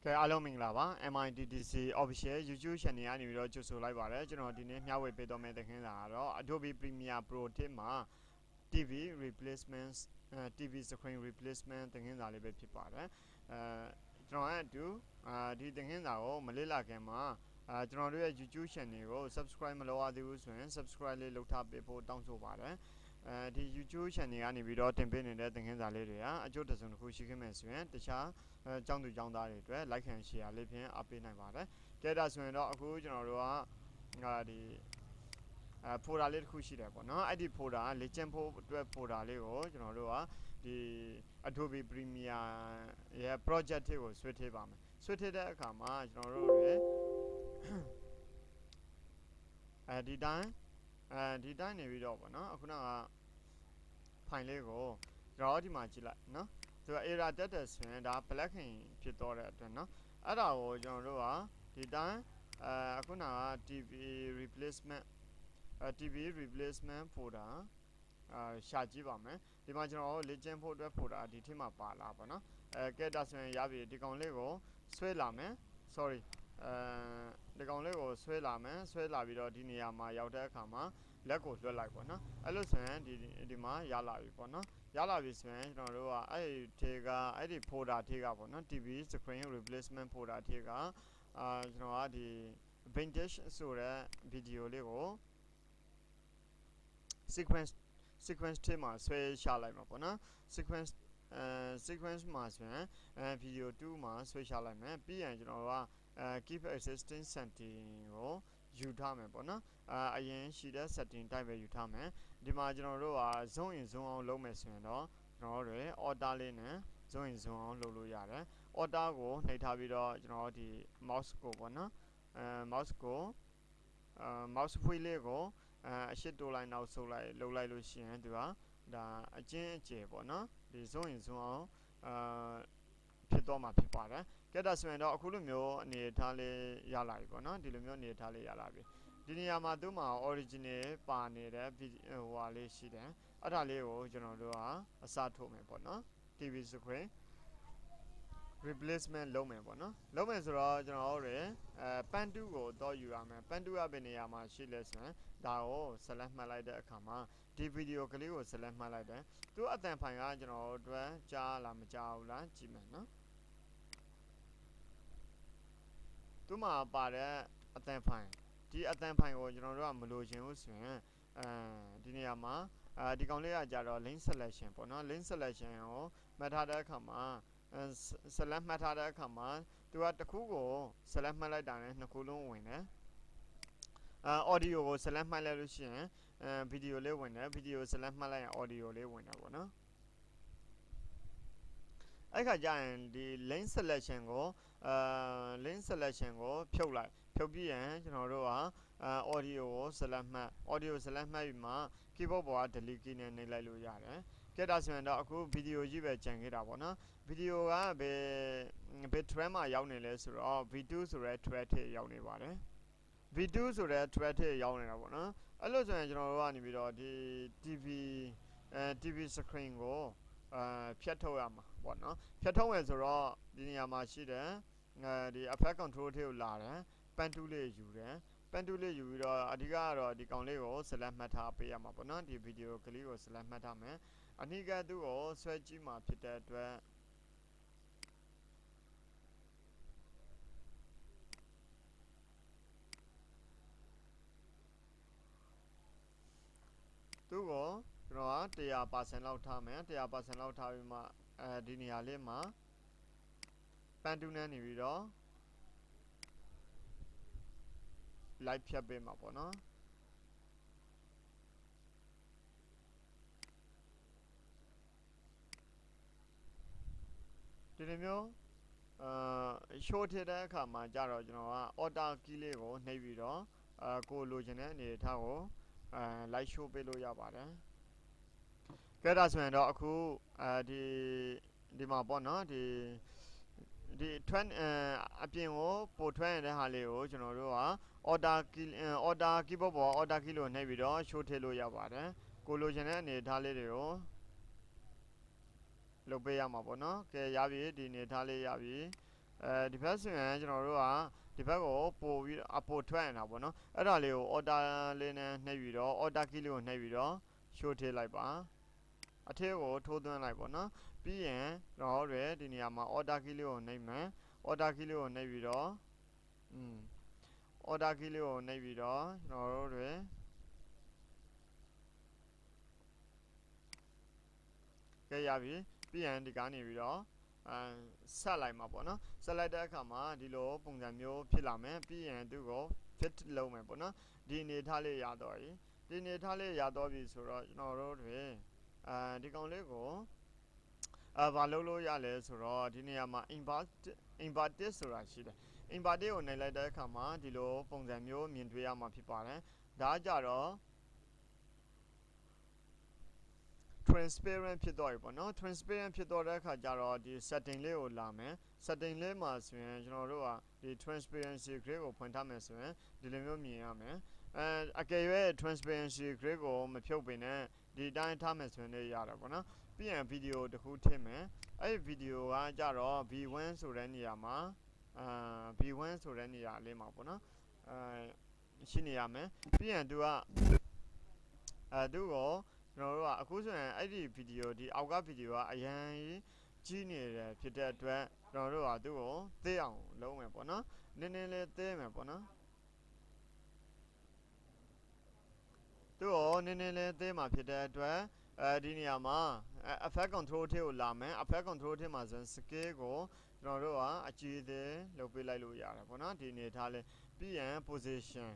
ကဲအားလုံးမင်္ဂလာပါ MITTC Official YouTube Channel ကနေပြီးတော့ကြိုဆိုလိုက်ပါတယ်ကျွန်တော်ဒီနေ့မျှဝေပေးတော့မယ့်သင်ခန်းစာကတော့ Adobe Premiere Pro 10မှာ TV replacement TV screen replacement သင်ခန်းစာလေးပဲဖြစ်ပါတယ်ကျွန်တော်ရဲ့အတူဒီသင်ခန်းစာကိုမလေ့လာခင်မှာကျွန်တော်တို့ရဲ့ YouTube Channel ကို Subscribe မလုပ်ရသေးဘူးဆိုရင် Subscribe လေးလုပ်ထားပေးဖို့တောင်းဆိုပါတယ်ဒီ YouTube Channel ကနေပြီးတော့တင်ပေးနေတဲ့သင်ခန်းစာလေးတွေကအကျိုးတစုံတစ်ခုရှိခဲ့မယ်ဆိုရင်တခြားကျောင်းသူကျောင်းသားတွေအတွက် like and share လေးဖြင့်အားပေးနိုင်ပါတယ်။ကဲဒါဆိုရင်တော့အခုကျွန်တော်တို့ကဒီfolder လေးတစ်ခုရှိတယ်ပေါ့နော်။အဲ့ဒီ folder လေ့ကျင့်ဖို့အတွက် folder လေးကိုကျွန်တော်တို့ကဒီ Adobe Premiere ရဲ့ project တွေကိုဆွဲထည့်ပါမယ်။ဆွဲထည့်တဲ့အခါမှာကျွန်တော်တို့တွေဒီတိုင်းနေပြီးတော့ပေါ့နော်အခုနက file လေးကိုကျွန်တော်ဒီမှာကြည့်လိုက်နော်သူက error တက်တယ်ဆိုရင်ဒါ blacking ဖြစ်တော့တဲ့အတွက်နော်အဲ့ဒါကိုကျွန်တော်တို့ကဒီတိုင်းအခုနက TV replacement folder ရှာကြည့်ပါမယ်ဒီမှာကျွန်တော်တို့လေ့ကျင့်ဖို့အတွက် folder ဒီထဲမှာပါလာပါနော်ကဲဒါဆိုရင်ရပြီဒီကောင်လေးကိုဆွဲလာမယ် sorry ဒီကောင်လေးကိုဆွဲလာမယ်ဆွဲလာပြီးတော့ဒီနေရာမှာရောက်တဲ့အခါမှာလက်ကိုလွှတ်လိုက်ပေါ့နော်အဲ့လိုဆိုရင်ဒီမှာရလာပြီပေါ့နော်ရလာပြီဆိုရင်ကျွန်တော်တို့ကအဲ့ဒီ folder ထဲကပေါ့နော် TV screen replacement folder ထဲကကျွန်တော်ကဒီ vintage ဆိုတဲ့ video လေးကို sequence ထဲမှာဆွဲချလိုက်မှာပေါ့နော် sequence မှာဆိုရင် video 2မှာဆွဲချလိုက်မယ်ပြီးရင်ကျွန်တော်ကkeep existing setting ကိုယူထားမယ်ပေါ့နော်အရင်ရှိတဲ့ setting တိုင်းပဲယူထားမယ်ဒီမှာကျွန်တော်တို့က zoom in zoom out လုပ်မယ်ဆိုရင်တော့ကျွန်တော်တို့ order လေးနဲ့ zoom in zoom out လုပ်လို့ရတယ် order ကိုနှိပ်ထားပြီးတော့ကျွန်တော်ဒီ mouse ကိုပေါ့နော်mouse wheel လေးကိုအရှိတိုးလိုက်နောက်ဆုပ်လိုက်လှုပ်လိုက်လို့ရှိရင်သူကဒါအကျဉ်းအကျယ်ပေါ့နော်ဒီ zoom in zoom out ဖြစ်တော့မှာဖြစ်ပါတယ်ကဲဒါဆိုရင်တော့အခုလိုမျိုးအနေထားလေးရလာပြီပေါ့နော်ဒီလိုမျိုးအနေထားလေးရလာပြီဒီနေရာမှာသူ့မှာ original ပါနေတဲ့ဟိုဟာလေးရှိတယ်အဲ့ဒါလေးကိုကျွန်တော်တို့ကအစားထိုးမယ်ပေါ့နော် TV screen replacement လုပ်မယ်ပေါ့နော်လုပ်မယ်ဆိုတော့ကျွန်တော်တို့ပန်းတူးကိုတော့ယူရမယ်ပန်းတူးရတဲ့နေရာမှာရှိလဲဆိုရင်ဒါကို select မှတ်လိုက်တဲ့အခါမှာဒီ video ကလေးကို select မှတ်လိုက်တယ်သူအတန်ဖိုင်ကကျွန်တော်တို့အတွက်ကြားလားမကြားဘူးလားကြည့်မယ်နော်သူမှာပါတဲ့အတန်ဖိုင်ဒီအတန်ဖိုင်ကိုကျွန်တော်တို့ကမလိုချင်ဘူးဆိုရင်ဒီနေရာမှာဒီကောင်လေးကကြတော့ link selection ပေါ့နော် link selection ကိုမှတ်ထားတဲ့အခါမှာselect မှတ်ထားတဲ့အခါမှာသူကတစ်ခုကို select မှတ်လိုက်တာနဲ့နှစ်ခုလုံးဝင်တယ်audio ကို select မှတ်လိုက်လို့ရှိရင်video လေးဝင်တယ် video select မှတ်လိုက်ရင် audio လေးဝင်တယ်ပေါ့နော်အဲ့ခါကျရင်ဒီ link selection ကိုဖြုတ်လိုက်ဖြုတ်ပြီးရင်ကျွန်တော်တို့ကaudio ကို select မှတ်ပြီးမှ keyboard ပေါ်က delete key နဲ့နှိပ်လိုက်လို့ရတယ်ကဲဒါဆိုရင်တော့အခု video ကြီးပဲကြံခဲ့တာပေါ့နော် video ကဘယ် track မှာရောက်နေလဲဆိုတော့ V2 ဆိုတဲ့ track ထဲရောက်နေပါတယ် V2 ဆိုတဲ့ track ထဲရောက်နေတာပေါ့နော်အဲ့လိုဆိုရင်ကျွန်တော်တို့ကနေပြီးတော့ဒီ TV screen ကိုဖြတ်ထုတ်ရမှာပေါ့နော်ဖြတ်ထုတ်မယ်ဆိုတော့ဒီနေရာမှာရှိတယ်ဒီ effect control ထဲကိုလာတယ်ပန်းတူးလေးယူတယ်ပန်းတူးလေးယူပြီးတော့အဓိကကတော့ဒီကောင်လေးကို select မှတ်ထားပေးရမှာပေါ့နော်ဒီ video ကလေးကို select မှတ်ထားမယ်အနည်းကသူ့ကိုဆွဲကြည့်မှာဖြစ်တဲ့အတွက်သူ့ကိုကျွန်တော်က100% လောက်ထားမယ်100% လောက်ထားပြီးမှဒီနေရာလေးမှာပန်းတူးနဲ့နေပြီးတော့ live ဖြတ်ပေးမှာပေါ့နော်ဒီလိုမျိုးshow ထည့်တဲ့အခါမှာကြတော့ကျွန်တော်က order key လေးကိုနှိပ်ပြီးတော့ကိုလိုချင်တဲ့အနေထားကိုlive show ပေးလို့ရပါတယ်ကဲဒါဆိုရင်တော့အခုဒီမှာပေါ့နော်ဒီထွက်အပြင်ကိုပို့ထွက်ရတဲ့ဟာလေးကိုကျွန်တော်တို့က order keyboard ပေါ် order key လို့နှိပ်ပြီးတော့ show ထည့်လို့ရပါတယ်ကိုလိုချင်တဲ့အနေထားလေးတွေကိုလုပ်ပေးရမှာပေါ့နော်ကဲရပြီဒီအနေထားလေးရပြီ ဒီဘက်ဆိုရင်ကျွန်တော်တို့ကဒီဘက်ကိုပို့ပြီးအပို့ထွက်နေတာပေါ့နော်အဲ့ဒါလေးကို order လေးနဲ့နှိပ်ပြီးတော့ order key လေးကိုနှိပ်ပြီးတော့ show ထည့်လိုက်ပါအထက်ကိုထိုးသွင်းလိုက်ပေါ့နော်ပြီးရင်ကျွန်တော်တို့ဒီနေရာမှာ order key လေးကိုနှိပ်မယ် order key လေးကိုနှိပ်ပြီးတော့order key လေးကိုနှိပ်ပြီးတော့ကျွန်တော်တို့တွေကြရပြီပြီးရင်ဒီကနေပြီးတော့ဆက်လိုက်မှာပေါ့နော်ဆက်လိုက်တဲ့အခါမှာဒီလိုပုံစံမျိုးဖြစ်လာမယ်ပြီးရင်သူ့ကို fit လုပ်မယ်ပေါ့နော်ဒီအနေထားလေးရတော့ပြီဒီအနေထားလေးရတော့ပြီဆိုတော့ကျွန်တော်တို့တွေဒီကောင်လေးကိုဘာလုပ်လို့ရလဲဆိုတော့ဒီနေရာမှာ inverted ဆိုတာရှိတယ် inverted ကိုနှိပ်လိုက်တဲ့အခါမှာဒီလိုပုံစံမျိုးမြင်တွေ့ရမှာဖြစ်ပါတယ်ဒါကြတော့ transparent ဖြစ်တော့ပြီပေါ့နော် transparent ဖြစ်တော့တဲ့အခါကျတော့ဒီ setting လေးကိုလာမယ် setting လေးမှာဆိုရင်ကျွန်တော်တို့ကဒီ transparency grade ကိုဖွင့်ထားမယ်ဆိုရင်ဒီလိုမျိုးမြင်ရမယ်အကယ်၍ transparency grade ကိုမဖြုတ်ပင်နဲ့ဒီတိုင်းထားမယ်ဆိုရင်လည်းရတယ်ပေါ့နော်ပြီးရင်ဗီဒီယိုတစ်ခုထည့်မယ်အဲ့ဒီဗီဒီယိုကကြတော့ V1 ဆိုတဲ့နေရာမှာV1 ဆိုတဲ့နေရာလေးမှာပေါ့နော်ရှိနေရမယ်ပြီးရင်သူကသူ့ကိုကျွန်တော်တို့ကအခုဆိုရင်အဲ့ဒီဗီဒီယိုဒီအောက်ကဗီဒီယိုကအရန်ကြီးနေတယ်ဖြစ်တဲ့အတွက်ကျွန်တော်တို့ကသူ့ကိုသိအောင်လုပ်မယ်ပေါ့နော်နည်းနည်းလေးသိမယ်ပေါ့နော်သူ့ကိုနည်းနည်းလေးသိမှာဖြစ်တဲ့အတွက်ဒီနေရာမှာ effect control ထဲကိုလာမယ် effect control ထဲမှာဆိုရင် scale ကိုကျွန်တော်တို့ကအကြီးသေးလုပ်ပေးလိုက်လို့ရတယ်ပေါ့နော်ဒီအနေထားလေးပြီးရင် position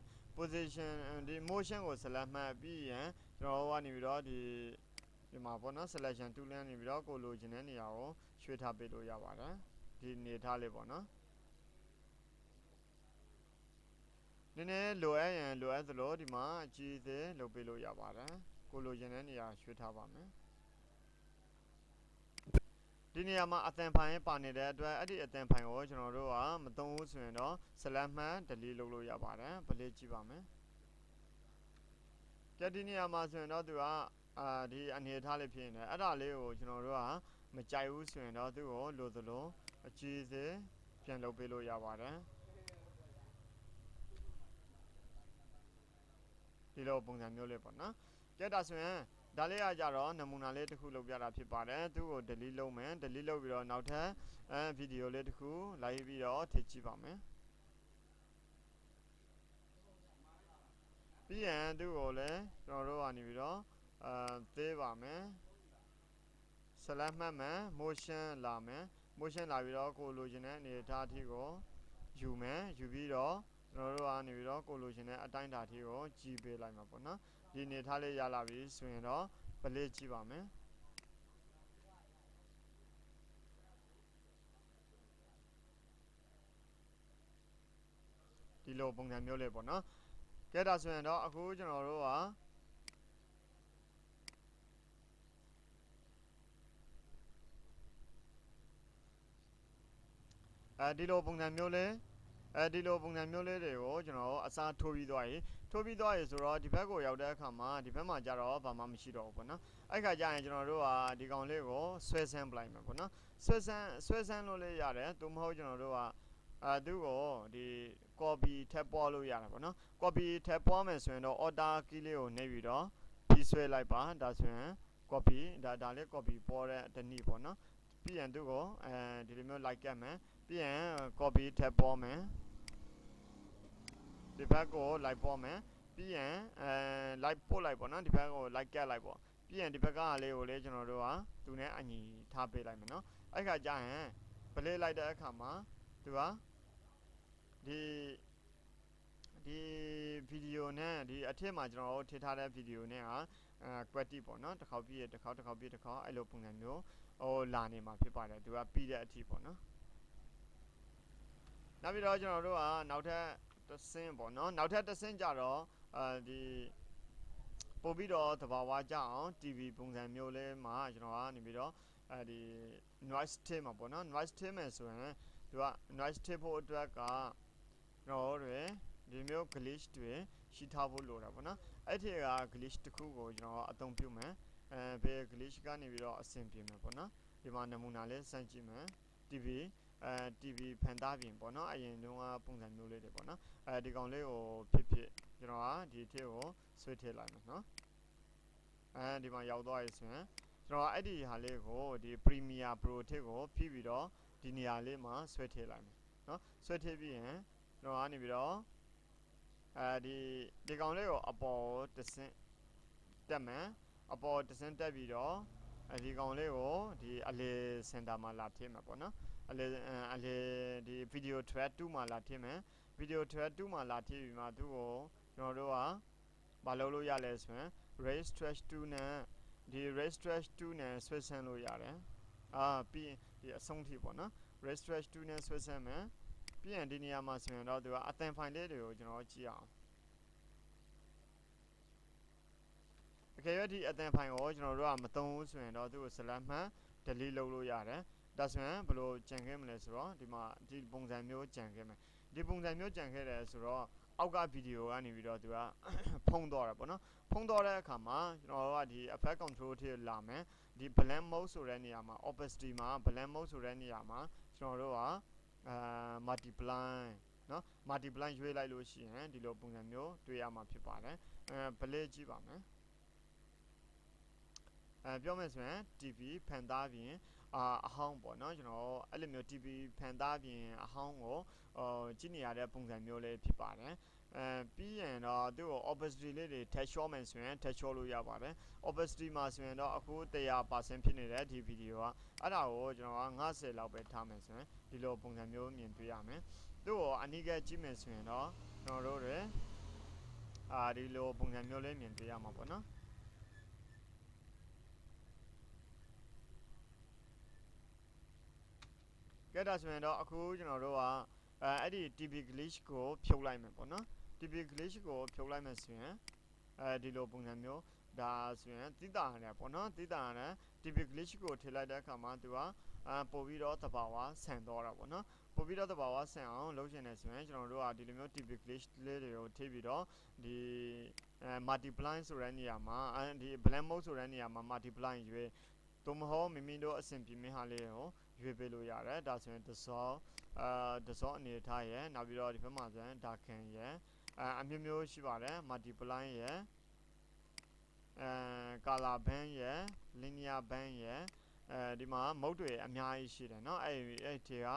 ဒီ motion ကို select မှတ်ပြီးရင်ကျွန်တော်တို့ကနေပြီးတော့ဒီမှာပေါ့နော် selection tool နဲ့နေပြီးတော့ကိုလိုချင်တဲ့နေရာကိုရွှေ့ထားပေးလို့ရပါတယ်ဒီအနေထားလေးပေါ့နော်နည်းနည်းလိုအပ်ရင်လိုအပ်သလိုဒီမှာအကြီးသေးလုပ်ပေးလို့ရပါတယ်ကိုလိုချင်တဲ့နေရာရွှေ့ထားပါမယ်ဒီနေရာမှာအသံဖိုင်ပါနေတဲ့အတွက်အဲ့ဒီအသံဖိုင်ကိုကျွန်တော်တို့ကမသုံးဘူးဆိုရင်တော့ select မှတ် delete လုပ်လို့ရပါတယ်ပလေးကြည့်ပါမယ်ကြဒီနေရာမှာဆိုရင်တော့သူကဒီအနေထားလေးဖြစ်နေတယ်အဲ့ဒါလေးကိုကျွန်တော်တို့ကမကြိုက်ဘူးဆိုရင်တော့သူ့ကိုလိုသလိုအကြီးသေးပြန်လုပ်ပေးလို့ရပါတယ်ဒီလိုပုံစံမျိုးလေးပေါ့နော်ကြက်တာဆိုရင်ဒါလေးကကြတော့နမူနာလေးတစ်ခုလုပ်ပြတာဖြစ်ပါတယ်သူ့ကို delete လုပ်မယ် delete လုပ်ပြီးတော့နောက်ထပ်ဗီဒီယိုလေးတစ်ခုလိုက်ပြီးတော့ထည့်ကြည့်ပါမယ်ပြီးရင်သူ့ကိုလည်းကျွန်တော်တို့ကနေပြီးတော့သေးပါမယ် select မှတ်မယ် motion လာမယ် motion လာပြီးတော့ကိုလိုချင်တဲ့အနေအထားအထိကိုယူမယ်ယူပြီးတော့ကျွန်တော်တို့ကနေပြီးတော့ကိုလိုချင်တဲ့အတိုင်းအတာအထိကိုကြည့်ပေးလိုက်မှာပေါ့နော်ဒီအနေထားလေးရလာပြီဆိုရင်တော့ပလေးကြည့်ပါမယ်ဒီလိုပုံစံမျိုးလေးပေါ့နော်ကဲဒါဆိုရင်တော့အခုကျွန်တော်တို့ကဒီလိုပုံစံမျိုးလေးဒီလိုပုံစံမျိုးလေးတွေကိုကျွန်တော်အစားထိုးပြီးသွားရင်ဆိုတော့ဒီဘက်ကိုရောက်တဲ့အခါမှာဒီဘက်မှာကြတော့ဘာမှမရှိတော့ဘူးပေါ့နော်အဲ့ခါကျရင်ကျွန်တော်တို့ကဒီကောင်လေးကိုဆွဲဆန်းပလိုက်မယ်ပေါ့နော်ဆွဲဆန်းလို့လေးရတယ်သို့မဟုတ်ကျွန်တော်တို့ကသူ့ကိုဒီ copy ထပ်ပေါ်လို့ရတယ်ပေါ့နော် copy ထပ်ပေါ်မယ်ဆိုရင်တော့ order key လေးကိုနှိပ်ပြီးတော့ပြီးဆွဲလိုက်ပါဒါဆိုရင် copy ဒါလေး copy ပေါ်တဲ့တနည်းပေါ့နော်ပြီးရင်သူ့ကိုဒီလိုမျိုး like ကတ်မယ်ပြီးရင် copy ထပ်ပေါ်မယ်ဒီဘက်ကို like ပေါ်မယ်ပြီးရင်like ပို့လိုက်ပေါ့နော်ဒီဘက်ကို like ကတ်လိုက်ပေါ့ပြီးရင်ဒီဘက်ကလေးကိုလည်းကျွန်တော်တို့ကသူနဲ့အညီထားပေးလိုက်မယ်နော်အဲ့ခါကျရင် play လိုက်တဲ့အခါမှာသူကဒီဗီဒီယိုနဲ့ဒီအထက်မှာကျွန်တော်တို့ထည့်ထားတဲ့ဗီဒီယိုနဲ့ကquality ပေါ့နော်တစ်ခေါက်ပြည့်တစ်ခေါက်အဲ့လိုပုံစံမျိုးလာနေမှာဖြစ်ပါတယ်သူကပြီးတဲ့အထိပေါ့နော်နောက်ပြီးတော့ကျွန်တော်တို့ကနောက်ထပ်တစ်ဆင့်ပေါ့နော်နောက်ထပ်တစ်ဆင့်ကြတော့ဒီပို့ပြီးတော့သဘာဝကြအောင် TV ပုံစံမျိုးလေးမှာကျွန်တော်ကနေပြီးတော့ဒီ noise ထည့်မှာပေါ့နော် noise ထည့်မယ်ဆိုရင်သူက noise ထည့်ဖို့အတွက်ကကျွန်တော်တို့ဒီမျိုး glitch တွေရှိထားဖို့လိုတာပေါ့နော်အဲ့ဒီက glitch တစ်ခုကိုကျွန်တော်အသုံးပြုမယ်ဘယ် glitch ကနေပြီးတော့အဆင်ပြေမယ်ပေါ့နော်ဒီမှာနမူနာလေးစမ်းကြည့်မယ် TV TV ဖန်သားပြင်ပေါ့နော်အရင်တုန်းကပုံစံမျိုးလေးတွေပေါ့နော်ဒီကောင်လေးကိုဖြစ်ကျွန်တော်ကဒီထည့်ကိုဆွဲထည့်လိုက်မယ်နော်ဒီမှာရောက်သွားပြီဆိုရင်ကျွန်တော်အဲ့ဒီဟာလေးကိုဒီ Premiere Pro ထည့်ကိုဖြည့်ပြီးတော့ဒီနေရာလေးမှာဆွဲထည့်လိုက်မယ်နော်ဆွဲထည့်ပြီးရင်ကျွန်တော်ကနေပြီးတော့ဒီကောင်လေးကိုအပေါ်တစ်ဆင့်တက်မယ်အပေါ်တစ်ဆင့်တက်ပြီးတော့ဒီကောင်လေးကိုဒီအလေစင်တာမှာလာထည့်မှာပေါ့နော်အလေဒီ video track 2မှာလာထည့်မယ် video track 2မှာလာထည့်ပြီးမှသူ့ကိုကျွန်တော်တို့ကမလုပ်လို့ရလဲဆိုရင် raise trash 2နဲ့ဒီ raise trash 2နဲ့ဆွဲဆန်းလို့ရတယ်ပြီးရင်ဒီအဆုံးထိပေါ့နော် raise trash 2နဲ့ဆွဲဆန်းမယ်ပြီးရင်ဒီနေရာမှာဆိုရင်တော့သူကအသံဖိုင်လေးတွေကိုကျွန်တော်ကြည့်အောင်အကယ်၍ဒီအသံဖိုင်ကိုကျွန်တော်တို့ကမသုံးဘူးဆိုရင်တော့သူ့ကို select မှန် delete လုပ်လို့ရတယ်ဒါဆိုရင်ဘယ်လိုကြံခဲ့မလဲဆိုတော့ဒီမှာဒီပုံစံမျိုးကြံခဲ့မယ်ဒီပုံစံမျိုးကြံခဲ့တယ်ဆိုတော့အောက်ကဗီဒီယိုကနေပြီးတော့သူကဖုံးသွားတာပေါ့နော်ဖုံးသွားတဲ့အခါမှာကျွန်တော်တို့ကဒီ effect control ထိလာမယ်ဒီ blend mode ဆိုတဲ့နေရာမှာ opacity မှာ blend mode ဆိုတဲ့နေရာမှာကျွန်တော်တို့ကmultiply နော် multiply ရွေးလိုက်လို့ရှိရင်ဒီလိုပုံစံမျိုးတွေ့ရမှာဖြစ်ပါတယ်play ကြည့်ပါမယ်ပြောမယ်ဆိုရင် TV ဖန်သားပြင်အဟောင်းပေါ့နော်ကျွန်တော်အဲ့လိုမျိုး TV ဖန်သားပြင်အဟောင်းကိုကြည့်နေရတဲ့ပုံစံမျိုးလေးဖြစ်ပါတယ်ပြီးရင်တော့သူ့ကို opacity လေးတွေထည့်လျှော့မယ်ဆိုရင်ထည့်လျှော့လို့ရပါတယ် opacity မှာဆိုရင်တော့အခု 100% ဖြစ်နေတဲ့ဒီဗီဒီယိုကအဲ့ဒါကိုကျွန်တော်က90လောက်ပဲထားမယ်ဆိုရင်ဒီလိုပုံစံမျိုးမြင်တွေ့ရမယ်သူ့ကိုအနီးကကြည့်မယ်ဆိုရင်တော့ကျွန်တော်တို့တွေဒီလိုပုံစံမျိုးလေးမြင်တွေ့ရမှာပေါ့နော်ကဲဒါဆိုရင်တော့အခုကျွန်တော်တို့ကအဲ့ဒီ TB glitch ကိုဖြုတ်လိုက်မယ်ပေါ့နော် TB glitch ကိုဖြုတ်လိုက်မယ်ဆိုရင်ဒီလိုပုံစံမျိုးဒါဆိုရင်တိတာရတယ်ပေါ့နော်တိတာရတယ် TB glitch ကိုထည့်လိုက်တဲ့အခါမှာသူကပို့ပြီးတော့တဘာဝဆန်တော့တာပေါ့နော်ပို့ပြီးတော့တဘာဝဆန်အောင်လုပ်ချင်တယ်ဆိုရင်ကျွန်တော်တို့ကဒီလိုမျိုး TB glitch လေးတွေကိုထည့်ပြီးတော့ဒီ multiply ဆိုတဲ့နေရာမှာဒီ blend mode ဆိုတဲ့နေရာမှာ multiply ရွေးသို့မဟုတ်မိမိတို့အဆင်ပြေမယ့်ဟာလေးကိုရွေးပေးလို့ရတယ်ဒါဆိုရင်dissolveအနေထားရယ်နောက်ပြီးတော့ဒီဘက်မှာဆိုရင် darken ရယ်အမျိုးမျိုးရှိပါတယ် multiply ရယ်color band ရယ် linear band ရယ်ဒီမှာ mode တွေအများကြီးရှိတယ်เนาะအဲ့ဒီက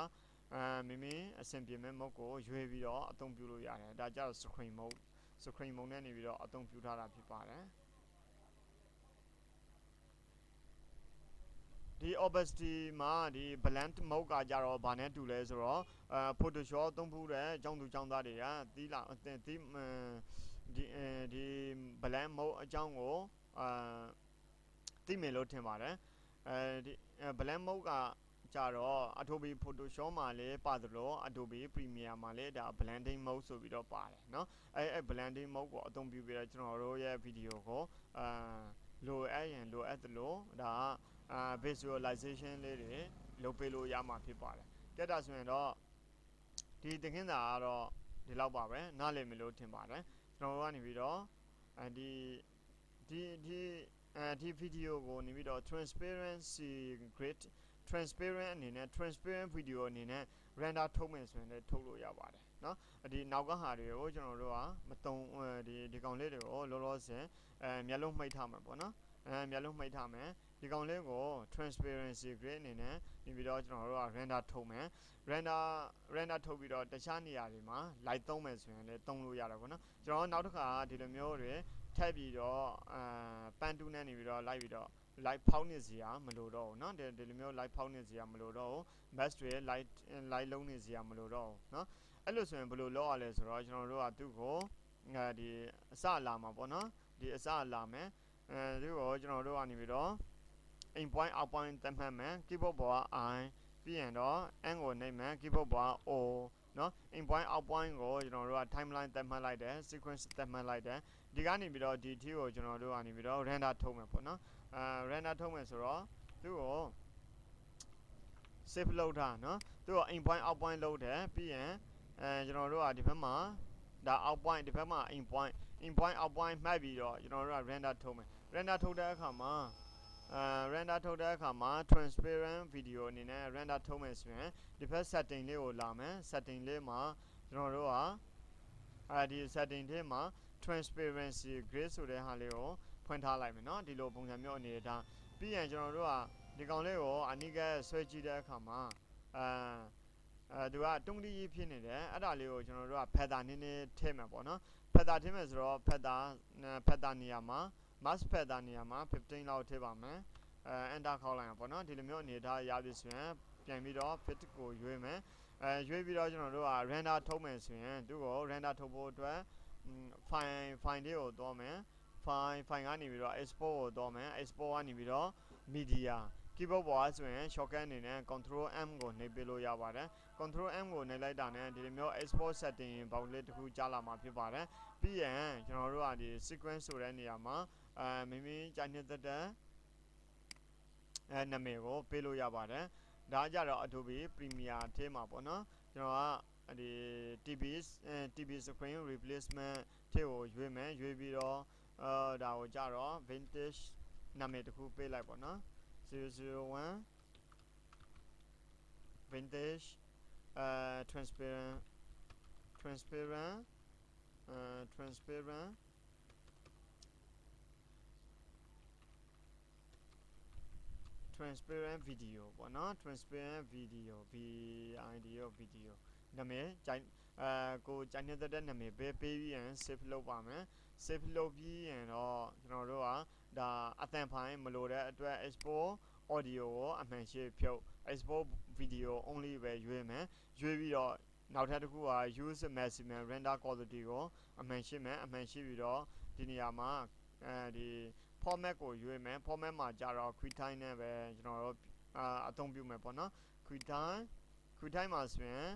မိမိအဆင်ပြေမဲ့ mode ကိုရွေးပြီးတော့အသုံးပြုလို့ရတယ်ဒါကြတော့ screen mode နဲ့နေပြီးတော့အသုံးပြုထားတာဖြစ်ပါတယ်ဒီ opacity မှာဒီ blend mode ကကြတော့ဘာနဲ့တူလဲဆိုတော့Photoshop သုံးဖူးတဲ့အကြောင်းသူအကြောင်းသားတွေကဒီ blend mode အကြောင်းကိုသိမယ်လို့ထင်ပါတယ်ဒီ blend mode ကကြတော့ Adobe Photoshop မှာလည်းပါသလို Adobe Premiere မှာလည်းဒါ blending mode ဆိုပြီးတော့ပါတယ်เนาะအဲ့ blending mode ကိုအသုံးပြုပြီးတော့ကျွန်တော်တို့ရဲ့ဗီဒီယိုကိုလိုအပ်ရင်လိုအပ်သလိုဒါvisualization လေးတွေလုပ်ပေးလို့ရမှာဖြစ်ပါတယ်ကြက်တာဆိုရင်တော့ဒီသင်ခန်းစာကတော့ဒီလောက်ပါပဲနားလည်မယ်လို့ထင်ပါတယ်ကျွန်တော်တို့ကနေပြီးတော့ဒီဗီဒီယိုကိုနေပြီးတော့ transparency grid transparent အနေနဲ့ transparent video အနေနဲ့ render ထုတ်မယ်ဆိုရင်လည်းထုတ်လို့ရပါတယ်เนาะဒီနောက်ကဟာတွေကိုကျွန်တော်တို့ကမတုံဒီကောင်လေးတွေကိုလောလောဆယ်မျက်လုံးမှိတ်ထားမှာပေါ့နော်မျက်လုံးမှိတ်ထားမယ်ဒီကောင်လေးကို transparency grid အနေနဲ့နေပြီးတော့ကျွန်တော်တို့က render ထုတ်မယ် render ထုတ်ပြီးတော့တခြားနေရာတွေမှာ light သုံးမယ်ဆိုရင်လည်းသုံးလို့ရတယ်ပေါ့နော်ကျွန်တော်နောက်တစ်ခါဒီလိုမျိုးတွေထပ်ပြီးတော့ပန်းတူးနဲ့နေပြီးတော့လိုက်ပြီးတော့ light ဖောက်နေစရာမလိုတော့ဘူးเนาะဒီလိုမျိုး light ဖောက်နေစရာမလိုတော့ဘူး mask တွေ light လုံးနေစရာမလိုတော့ဘူးเนาะအဲ့လိုဆိုရင်ဘယ်လိုလုပ်ရလဲဆိုတော့ကျွန်တော်တို့ကသူ့ကိုဒီအစလာမှာပေါ့နော်ဒီအစလာမယ်ဒီကိုကျွန်တော်တို့ကနေပြီးတော့ in point out point သတ်မှတ်မယ် keyboard ပေါ်က I ပြီးရင်တော့ n ကိုနှိပ်မယ် keyboard ပေါ်က O เนาะ in point out point ကိုကျွန်တော်တို့က timeline သတ်မှတ်လိုက်တယ် sequence သတ်မှတ်လိုက်တယ်ဒီကနေပြီးတော့ဒီကိုကျွန်တော်တို့ကနေပြီးတော့ render ထုတ်မယ်ပေါ့နော်render ထုတ်မယ်ဆိုတော့သူ့ကို save လုပ်ထားเนาะသူ့ကို in point out point လုပ်တယ်ပြီးရင်ကျွန်တော်တို့ကဒီဘက်မှာဒါ out point ဒီဘက်မှာ in point out point မှတ်ပြီးတော့ကျွန်တော်တို့က render ထုတ်မယ် render ထုတ်တဲ့အခါမှာ render ထုတ်တဲ့အခါမှာ transparent video အနေနဲ့ render ထုတ်မယ်ဆိုရင်ဒီဘက် setting လေးကိုလာမယ် setting လေးမှာကျွန်တော်တို့ကဒီ setting ထဲမှာ transparency grid ဆိုတဲ့ဟာလေးကိုဖွင့်ထားလိုက်မယ်เนาะဒီလိုပုံစံမျိုးအနေနဲ့ဒါပြီးရင်ကျွန်တော်တို့ကဒီကောင်လေးကိုအနိကဆွဲကြည့်တဲ့အခါမှာသူကတုံးတီးကြီးဖြစ်နေတယ်အဲ့ဒါလေးကိုကျွန်တော်တို့က feather နည်းနည်းထည့်မှာပေါ့နော် feather ထည့်မယ်ဆိုတော့ feather နေရာမှာ mask feather နေရာမှာ15လောက်ထည့်ပါမယ်enter ခေါက်လိုက်အောင်ပေါ့နော်ဒီလိုမျိုးအနေထားရပြီဆိုရင်ပြန်ပြီးတော့ fit ကိုရွေးမယ်ရွေးပြီးတော့ကျွန်တော်တို့က render ထုတ်မယ်ဆိုရင်သူ့ကို render ထုတ်ဖို့အတွက် file လေးကိုသွားမယ် file ကနေပြီးတော့ export ကိုသွားမယ် export ကနေပြီးတော့ media keyboard ပေါ်ဆိုရင် shortcut အနေနဲ့ control M ကိုနှိပ်ပေးလို့ရပါတယ် control M ကိုနှိပ်လိုက်တာနဲ့ဒီလိုမျိုး export setting ဘောက်လေးတစ်ခုကြားလာမှာဖြစ်ပါတယ်ပြီးရင်ကျွန်တော်တို့ကဒီ sequence ဆိုတဲ့နေရာမှာမိမိကြိုက်တဲ့နာမည်ကိုပေးလို့ရပါတယ်ဒါကြတော့ Adobe Premiere ထဲမှာပေါ့နော်ကျွန်တော်ကဒီ TV screen replacement ထဲကိုရွေးမယ်ရွေးပြီးတော့ဒါကိုကြတော့ vintage နာမည်တစ်ခုပေးလိုက်ပေါ့နော်001 vintage transparent transparent video ပေါ့နော် transparent video video နာမည်ကြိုက်ကိုကြိုက်တဲ့နာမည်ပေးပြီးရင် save လုပ်ပါမယ် save လုပ်ပြီးရင်တော့ကျွန်တော်တို့ကဒါအသံဖိုင်မလိုတဲ့အတွက် export audio ကိုအမှန်ရှိဖြုတ် export video only ပဲရွေးမယ်ရွေးပြီးတော့နောက်ထပ်တစ်ခုက use maximum render quality ကိုအမှန်ရှိမယ်အမှန်ရှိပြီးတော့ဒီနေရာမှာဒီ format ကိုရွေးမယ် format မှာကြတော့ QuickTime နဲ့ပဲကျွန်တော်တို့အသုံးပြုမယ်ပေါ့နော် QuickTime မှာဆိုရင်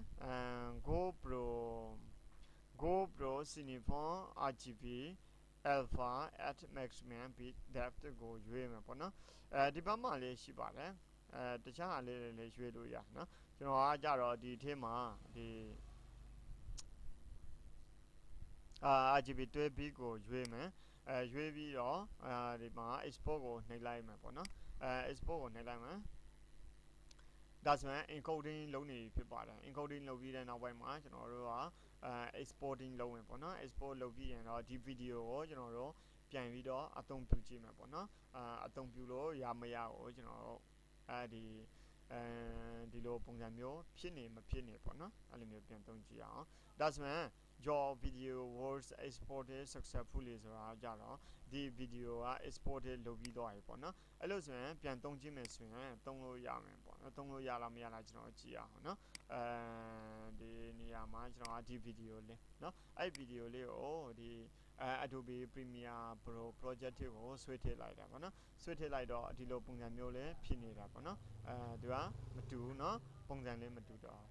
GoPro Cinephone RGB Alpha at maximum bit depth ကိုရွေးမယ်ပေါ့နော်ဒီဘက်မှာလေးရှိပါတယ်တခြားဟာလေးလည်းရွေးလို့ရနော်ကျွန်တော်ကကြတော့ဒီထဲမှာဒီ RGB 12 bit ကိုရွေးမယ်ရွေးပြီးတော့ဒီမှာ export ကိုနှိပ်လိုက်မယ်ပေါ့နော်export ကိုနှိပ်လိုက်မယ်ဒါဆိုရင် encoding လုပ်နေဖြစ်ပါတယ် encoding လုပ်ပြီးတဲ့နောက်ပိုင်းမှာကျွန်တော်တို့ကexporting လုပ်မယ်ပေါ့နော် export လုပ်ပြီးရင်တော့ဒီ video ကိုကျွန်တော်တို့ပြန်ပြီးတော့အသုံးပြုကြည့်မယ်ပေါ့နော်အသုံးပြုလို့ရမရကိုကျွန်တော်တို့ဒီလိုပုံစံမျိုးဖြစ်နေမဖြစ်နေပေါ့နော်အဲ့လိုမျိုးပြန်သုံးကြည့်အောင်ဒါဆိုရင် your video was exported successfully ဆိုတာကြတော့ဒီ video က exported လုပ်ပြီးသွားပြီပေါ့နော်အဲ့လိုဆိုရင်ပြန်သုံးကြည့်မယ်ဆိုရင်သုံးလို့ရမယ်ပေါ့နော်သုံးလို့ရလားမရလားကျွန်တော်ကြည့်အောင်နော်ဒီနေရာမှာကျွန်တော်ဒီ video လေးနော်အဲ့ video လေးကိုဒီ Adobe Premiere Pro project ကိုဆွဲထည့်လိုက်တာပေါ့နော်ဆွဲထည့်လိုက်တော့ဒီလိုပုံစံမျိုးလေးဖြစ်နေတာပေါ့နော်သူကမတူဘူးနော်ပုံစံလေးမတူတော့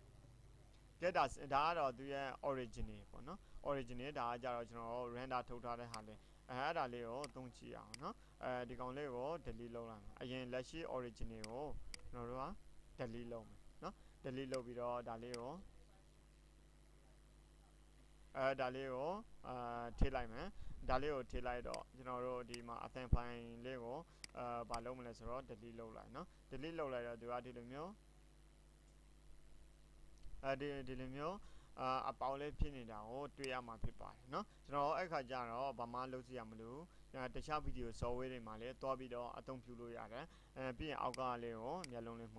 ကဲဒါကတော့သူရဲ့ original ပေါ့နော် original ဒါကကြတော့ကျွန်တော် render ထုတ်ထားတဲ့ဟာလေးအဲ့ဒါလေးကိုသုံးကြည့်အောင်နော်ဒီကောင်လေးကို delete လုပ်လိုက်မယ်အရင်လက်ရှိ original ကိုကျွန်တော်တို့က delete လုပ်မယ်နော် delete လုပ်ပြီးတော့ဒါလေးကိုဒါလေးကိုထိလိုက်မယ်ဒါလေးကိုထိလိုက်တော့ကျွန်တော်တို့ဒီမှာအသံဖိုင်လေးကိုဘာလုပ်မလဲဆိုတော့ delete လုပ်လိုက်နော် delete လုပ်လိုက်တော့သူကဒီလိုမျိုးဒီလိုမျိုးအပေါက်လေးဖြစ်နေတာကိုတွေ့ရမှာဖြစ်ပါတယ်เนาะကျွန်တော်အဲ့ခါကျတော့ဘာမှလုပ်စီရမလို့တခြားဗီဒီယို software တွေမှာလည်းတွားပြီးတော့အသုံးပြုလို့ရတယ်ပြီးရင်အောက်ကလေးကိုမျက်လုံးလေး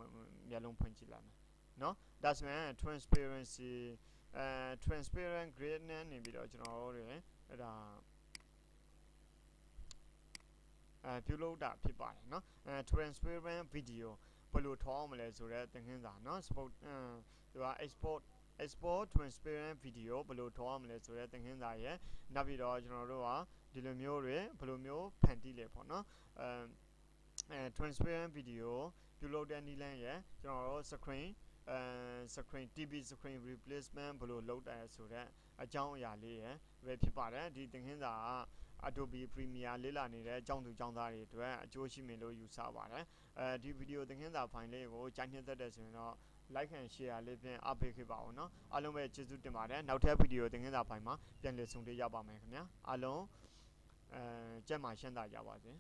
မျက်လုံးဖွင့်ကြည့်လိုက်မယ်เนาะဒါဆိုရင် transparent grid နဲ့နေပြီးတော့ကျွန်တော်တို့တွေအဲ့ဒါပြုလုပ်တာဖြစ်ပါတယ်เนาะtransparent video ဘယ်လိုထောင်းအောင်မလဲဆိုတော့သင်ခန်းစာเนาะသူက export transparent video ဘယ်လိုထောင်းအောင်မလဲဆိုတော့သင်ခန်းစာရဲ့နောက်ပြီးတော့ကျွန်တော်တို့ကဒီလိုမျိုးတွေဘယ်လိုမျိုးဖန်တီးလဲပေါ့เนาะtransparent video ပြုလုပ်တဲ့နည်းလမ်းရဲ့ကျွန်တော်တို့ screen TV screen replacement ဘယ်လိုလုပ်တယ်ဆိုတော့အကြောင်းအရာလေးရဲ့ပဲဖြစ်ပါတယ်ဒီသင်ခန်းစာကAdobe Premiere လေ့လာနေတဲ့အကြောင်းသူအကြောင်းသားတွေအတွက်အကျိုးရှိမယ်လို့ယူဆပါတယ်ဒီဗီဒီယိုသင်ခန်းစာဖိုင်လေးကိုကြိုက်နှစ်သက်တယ်ဆိုရင်တော့ like and share လေးဖြင့်အားပေးခဲ့ပါဦးเนาะအားလုံးပဲကျေးဇူးတင်ပါတယ်နောက်ထပ်ဗီဒီယိုသင်ခန်းစာဖိုင်မှာပြန်လည်ဆုံတွေ့ရပါမယ်ခင်ဗျာအားလုံးကျန်းမာချမ်းသာကြပါစေ